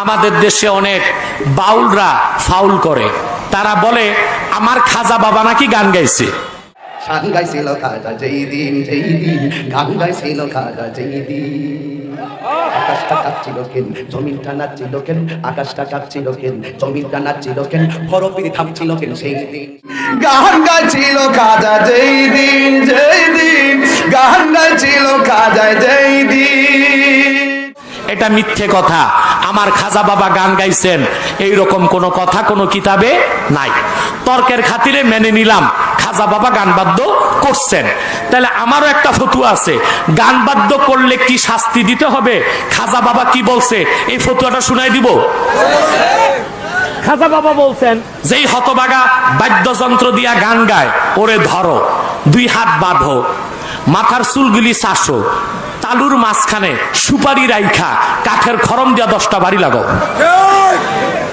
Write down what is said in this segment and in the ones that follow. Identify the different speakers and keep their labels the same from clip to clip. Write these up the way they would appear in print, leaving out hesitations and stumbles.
Speaker 1: আমাদের দেশে অনেক বাউলরা ফাউল করে, তারা বলে আমার খাজা বাবা নাকি গান গাইছে।
Speaker 2: গান গাইছিল খাজা যেই দিন গান গাইছিল খাজা যেই দিন। আকাশটা কাঁপছিল কেন, জমিনটা নাচছিল কেন, আকাশটা কাঁপছিল কেন, জমিনটা নাচছিল কেন, বরফের থামছিল কেন সেই দিন। গান গাইছিল খাজা যেই দিন গান গাইছিল খাজা যেই দিন।
Speaker 1: এটা মিথ্যে কথা। আমার খাজা বাবা গান গাইছেন এইরকম কোন কথা কোন কিতাবে নাই। তর্কের খাতিরে মেনে নিলাম খাজা বাবা গান বাদ্য করছেন। তাহলে আমারও একটা ফতুয়া আছে, গান বাদ্য করলে কি শাস্তি দিতে হবে? খাজা বাবা কি বলছে এই ফতুয়াটা শুনাই দিব। খাজা বাবা বলছেন, যেই হতবাগা বাদ্যযন্ত্র দিয়া গান গায় ওরে ধরো, 2 হাত বাঁধো, মাথার চুলগুলি চাষো, তালুর মাঝখানে সুপারি রাইখা কাঠের খরম দিয়া 10টা বাড়ি লাগাও।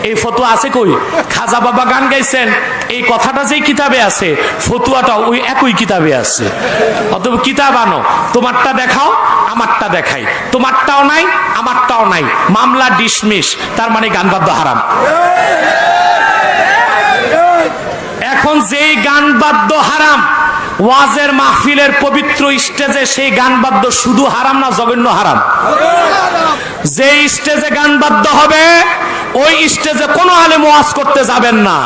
Speaker 1: এই ফতুয়া আছে কই? খাজা বাবা গান গাইছেন এই কথাটা যেই কিতাবে আছে, ফতুয়াটা ওই একই কিতাবে আছে। অতএব কিতাব আনো, তোমারটা দেখাও আমারটা দেখাই, তোমারটাও নাই আমারটাও নাই, মামলা ডিসমিস, তার মানে গান বাদ্য হারাম। এখন যেই গান বাদ্য হারাম, ওয়াজের মাহফিলের পবিত্র স্টেজে সেই গান বাদ্য শুধু হারাম না জঘন্য হারাম? যে স্টেজে গান বাদ্য হবে ওই স্টেজে কোনো আলেম ওয়াজ করতে যাবেন না।